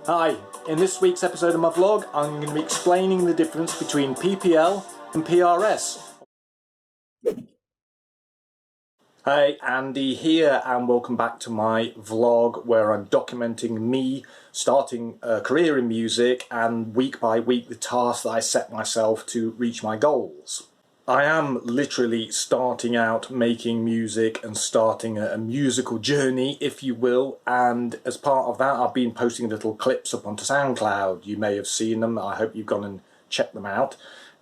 Hi, in this week's episode of my vlog I'm going to be explaining the difference between PPL and PRS. Hey, Andy here and welcome back to my vlog where I'm documenting me starting a career in music and week by week the tasks that I set myself to reach my goals. I am literally starting out making music and starting a musical journey, if you will, and as part of that I've been posting little clips up onto Soundcloud. You may have seen them. I hope you've gone and checked them out.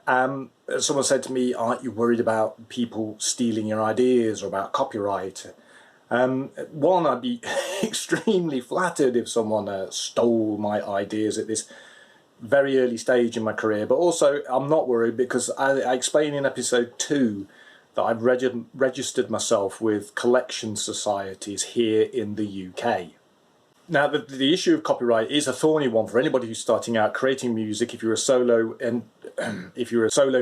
Someone said to me, aren't you worried about people stealing your ideas or about copyright? One, I'd be extremely flattered if someone stole my ideas at this very early stage in my career, but also I'm not worried because I explain in episode 2 that I've registered myself with collection societies here in the UK. Now the issue of copyright is a thorny one for anybody who's starting out creating music. If you're a solo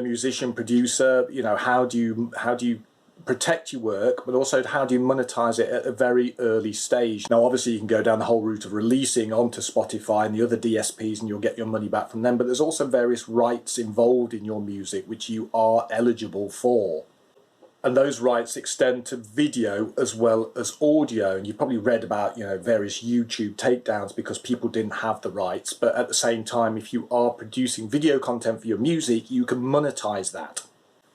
musician, producer, you know, how do you protect your work, but also how do you monetize it at a very early stage? Now obviously you can go down the whole route of releasing onto Spotify and the other DSPs and you'll get your money back from them, but there's also various rights involved in your music which you are eligible for. And those rights extend to video as well as audio. And you've probably read about, you know, various YouTube takedowns because people didn't have the rights. But at the same time, if you are producing video content for your music, you can monetize that.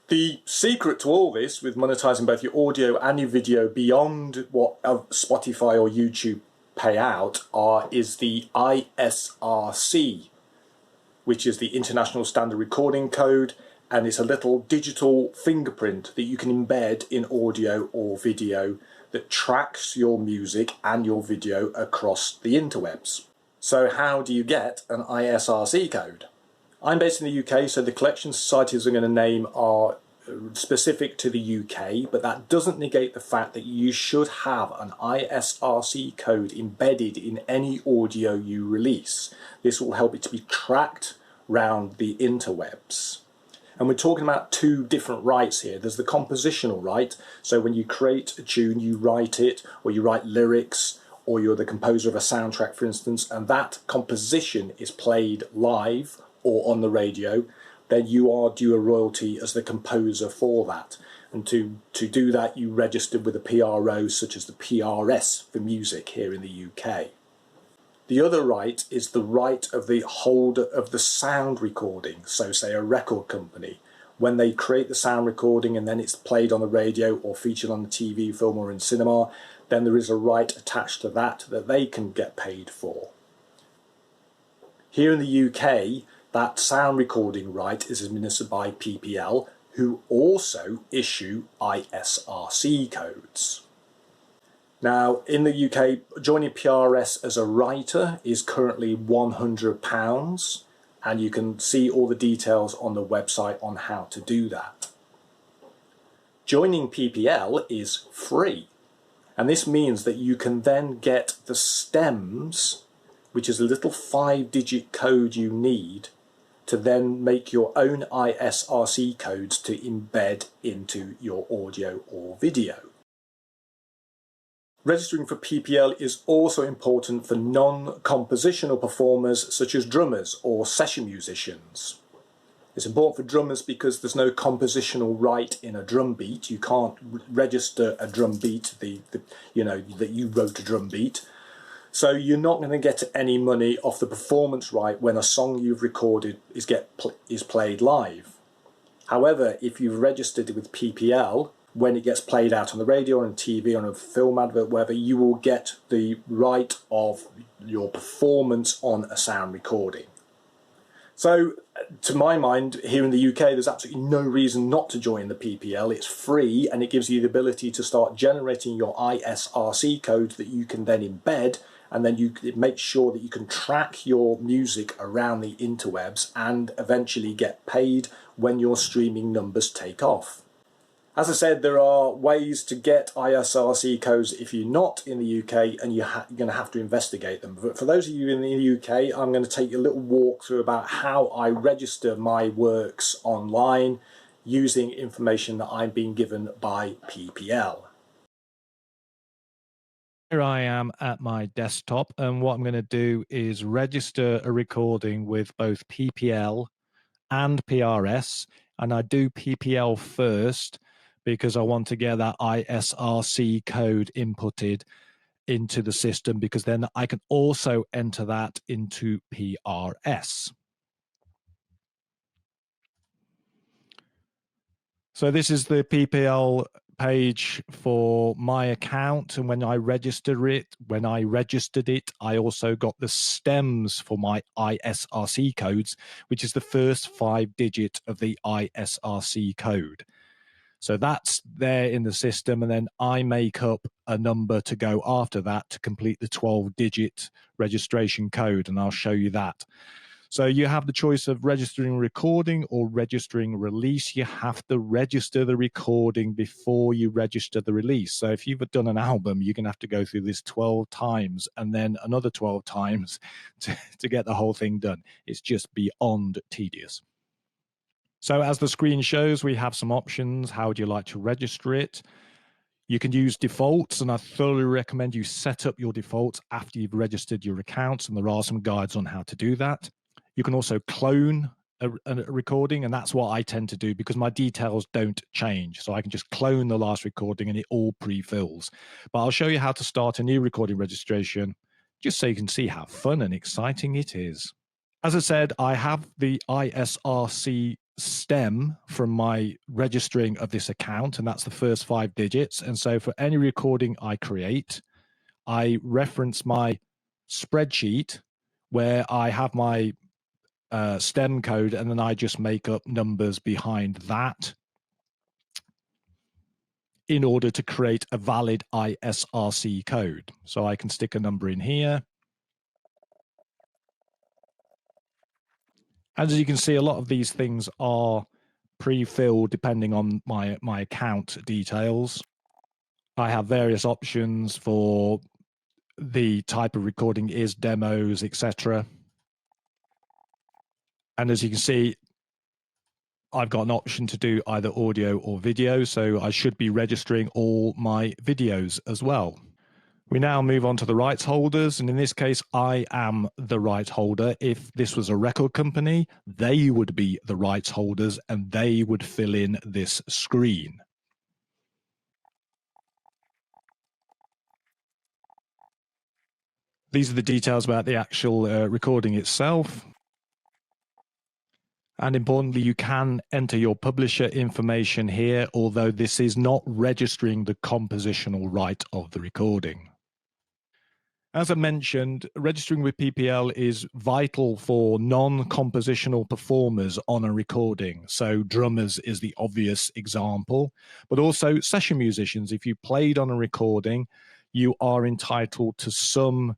The secret to all this, with monetizing both your audio and your video beyond what Spotify or YouTube pay out, is the ISRC, which is the International Standard Recording Code. And it's a little digital fingerprint that you can embed in audio or video that tracks your music and your video across the interwebs. So how do you get an ISRC code? I'm based in the UK, so the collection societies I'm going to name are specific to the UK, but that doesn't negate the fact that you should have an ISRC code embedded in any audio you release. This will help it to be tracked round the interwebs. And we're talking about two different rights here. There's the compositional right, so when you create a tune, you write it, or you write lyrics, or you're the composer of a soundtrack, for instance, and that composition is played live or on the radio, then you are due a royalty as the composer for that. And to do that, you register with a PRO such as the PRS for music here in the UK. The other right is the right of the holder of the sound recording, so say a record company. When they create the sound recording and then it's played on the radio or featured on the TV, film or in cinema, then there is a right attached to that they can get paid for. Here in the UK, that sound recording right is administered by PPL, who also issue ISRC codes. Now, in the UK, joining PRS as a writer is currently £100, and you can see all the details on the website on how to do that. Joining PPL is free, and this means that you can then get the stems, which is a little 5-digit code you need to then make your own ISRC codes to embed into your audio or video. Registering for PPL is also important for non-compositional performers such as drummers or session musicians. It's important for drummers because there's no compositional right in a drum beat. You can't register a drum beat, you know, that you wrote a drum beat. So you're not going to get any money off the performance right when a song you've recorded is played live. However, if you've registered with PPL, when it gets played out on the radio or on TV or on a film advert, wherever, you will get the right of your performance on a sound recording. So, to my mind, here in the UK, there's absolutely no reason not to join the PPL. It's free and it gives you the ability to start generating your ISRC codes that you can then embed, and then it makes sure that you can track your music around the interwebs and eventually get paid when your streaming numbers take off. As I said, there are ways to get ISRC codes if you're not in the UK, and you're going to have to investigate them. But for those of you in the UK, I'm going to take a little walk through about how I register my works online using information that I'm being given by PPL. Here I am at my desktop, and what I'm going to do is register a recording with both PPL and PRS, and I do PPL first because I want to get that ISRC code inputted into the system, because then I can also enter that into PRS. So this is the PPL page for my account, and when I registered it, I also got the stems for my ISRC codes, which is the first 5 digits of the ISRC code. So that's there in the system, and then I make up a number to go after that to complete the 12-digit registration code, and I'll show you that. So you have the choice of registering recording or registering release. You have to register the recording before you register the release. So if you've done an album, you're going to have to go through this 12 times and then another 12 times to get the whole thing done. It's just beyond tedious. So as the screen shows, we have some options. How would you like to register it? You can use defaults, and I thoroughly recommend you set up your defaults after you've registered your accounts, and there are some guides on how to do that. You can also clone a recording, and that's what I tend to do because my details don't change. So I can just clone the last recording and it all pre-fills. But I'll show you how to start a new recording registration just so you can see how fun and exciting it is. As I said, I have the ISRC stem from my registering of this account, and that's the first 5 digits. And so for any recording I create, I reference my spreadsheet where I have my stem code, and then I just make up numbers behind that in order to create a valid ISRC code. So I can stick a number in here. As you can see, a lot of these things are pre-filled depending on my account details. I have various options for the type of recording is demos, etc. And as you can see, I've got an option to do either audio or video, so I should be registering all my videos as well. We now move on to the rights holders, and in this case, I am the right holder. If this was a record company, they would be the rights holders, and they would fill in this screen. These are the details about the actual recording itself. And importantly, you can enter your publisher information here, although this is not registering the compositional right of the recording. As I mentioned, registering with PPL is vital for non-compositional performers on a recording. So drummers is the obvious example, but also session musicians. If you played on a recording, you are entitled to some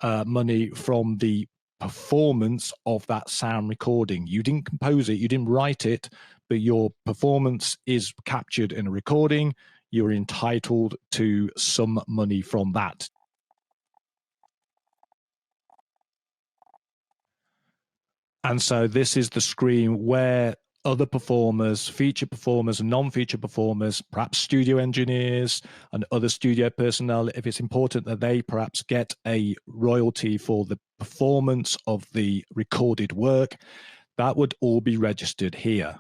money from the performance of that sound recording. You didn't compose it, you didn't write it, but your performance is captured in a recording. You're entitled to some money from that. And so this is the screen where other performers, feature performers and non-feature performers, perhaps studio engineers and other studio personnel, if it's important that they perhaps get a royalty for the performance of the recorded work, that would all be registered here.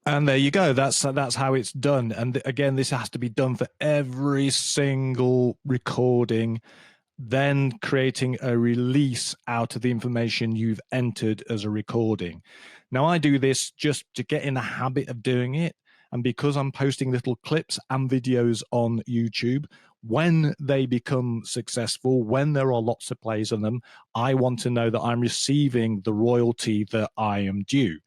And there you go. That's how it's done. And again, this has to be done for every single recording, then creating a release out of the information you've entered as a recording. Now, I do this just to get in the habit of doing it. And because I'm posting little clips and videos on YouTube, when they become successful, when there are lots of plays on them, I want to know that I'm receiving the royalty that I am due.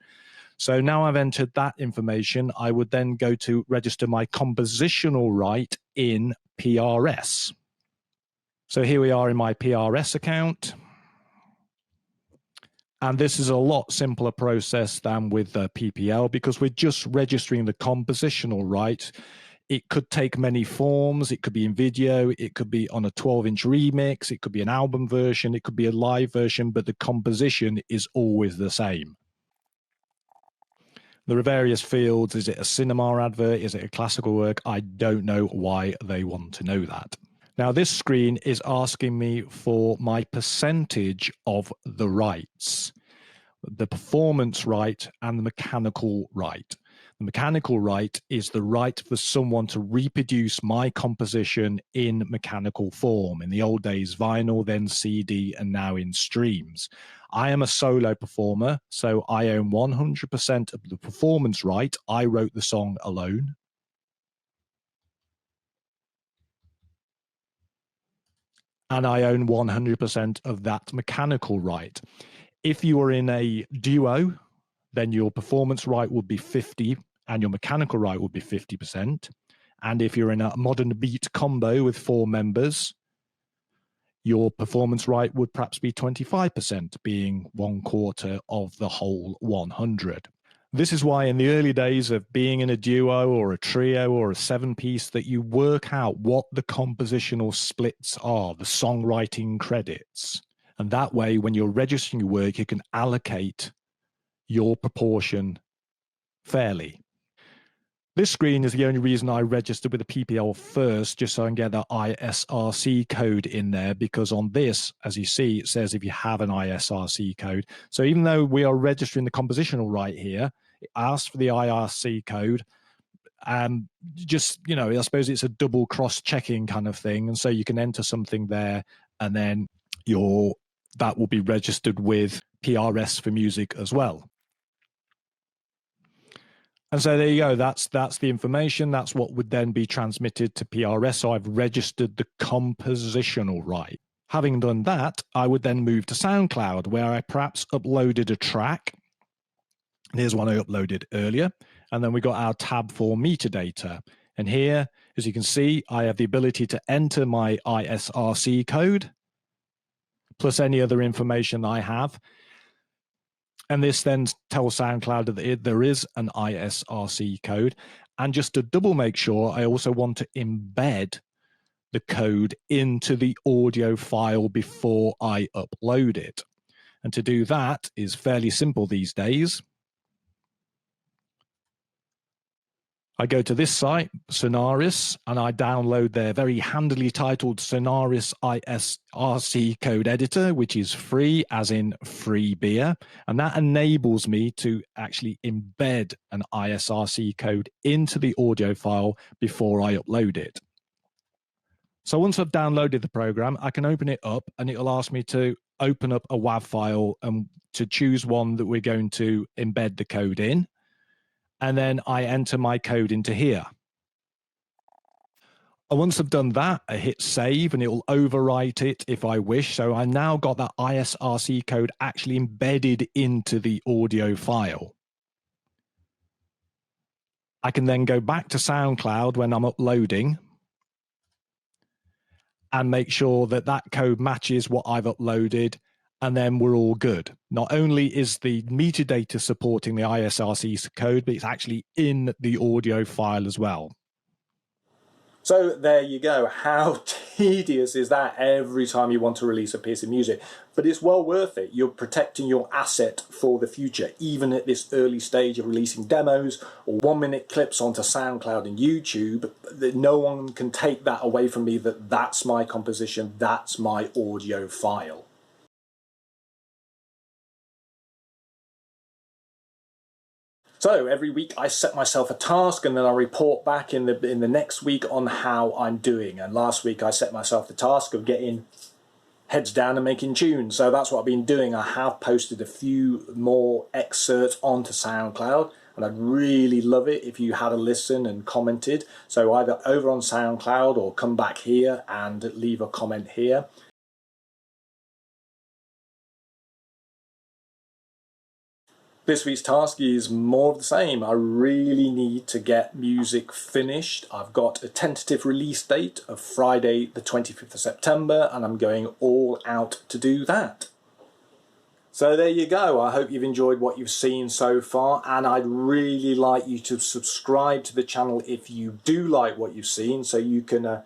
So now I've entered that information, I would then go to register my compositional right in PRS. So here we are in my PRS account. And this is a lot simpler process than with PPL because we're just registering the compositional right. It could take many forms. It could be in video. It could be on a 12-inch remix. It could be an album version. It could be a live version, but the composition is always the same. There are various fields. Is it a cinema advert? Is it a classical work? I don't know why they want to know that. Now, this screen is asking me for my percentage of the rights, the performance right and the mechanical right. The mechanical right is the right for someone to reproduce my composition in mechanical form. In the old days, vinyl, then CD, and now in streams. I am a solo performer, so I own 100% of the performance right. I wrote the song alone. And I own 100% of that mechanical right. If you are in a duo, then your performance right would be 50 and your mechanical right would be 50%. And if you're in a modern beat combo with 4 members, your performance right would perhaps be 25%, being 1/4 of the whole 100. This is why in the early days of being in a duo or a trio or a 7-piece that you work out what the compositional splits are, the songwriting credits. And that way, when you're registering your work, you can allocate your proportion fairly. This screen is the only reason I registered with the PPL first, just so I can get that ISRC code in there, because on this, as you see, it says if you have an ISRC code. So even though we are registering the compositional right here, it asks for the IRC code. Just, you know, I suppose it's a double cross-checking kind of thing. And so you can enter something there, and then that will be registered with PRS for music as well. And so there you go. That's the information. That's what would then be transmitted to PRS. So I've registered the compositional right. Having done that, I would then move to Soundcloud, where I perhaps uploaded a track. And here's one I uploaded earlier. And then we got our tab for metadata. And here, as you can see, I have the ability to enter my ISRC code, plus any other information I have. And this then tells SoundCloud that there is an ISRC code. And just to double make sure, I also want to embed the code into the audio file before I upload it. And to do that is fairly simple these days. I go to this site, Sonoris, and I download their very handily titled Sonoris ISRC Code Editor, which is free, as in free beer. And that enables me to actually embed an ISRC code into the audio file before I upload it. So once I've downloaded the program, I can open it up, and it'll ask me to open up a WAV file and to choose one that we're going to embed the code in. And then I enter my code into here. And once I've done that, I hit save, and it will overwrite it if I wish. So I now got that ISRC code actually embedded into the audio file. I can then go back to SoundCloud when I'm uploading and make sure that that code matches what I've uploaded, and then we're all good. Not only is the metadata supporting the ISRC code, but it's actually in the audio file as well. So there you go. How tedious is that every time you want to release a piece of music? But it's well worth it. You're protecting your asset for the future, even at this early stage of releasing demos or 1-minute clips onto SoundCloud and YouTube. That no one can take that away from me, that that's my composition, that's my audio file. So every week I set myself a task, and then I report back in the next week on how I'm doing. And last week I set myself the task of getting heads down and making tunes. So that's what I've been doing. I have posted a few more excerpts onto SoundCloud, and I'd really love it if you had a listen and commented. So either over on SoundCloud or come back here and leave a comment here. This week's task is more of the same. I really need to get music finished. I've got a tentative release date of Friday the 25th of September, and I'm going all out to do that. So there you go. I hope you've enjoyed what you've seen so far, and I'd really like you to subscribe to the channel if you do like what you've seen. So you can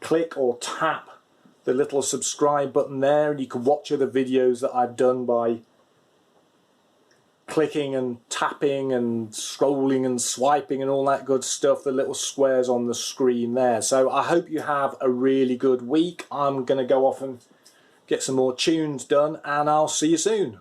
click or tap the little subscribe button there, and you can watch other videos that I've done by clicking and tapping and scrolling and swiping and all that good stuff, the little squares on the screen there. So I hope you have a really good week. I'm going to go off and get some more tunes done, and I'll see you soon.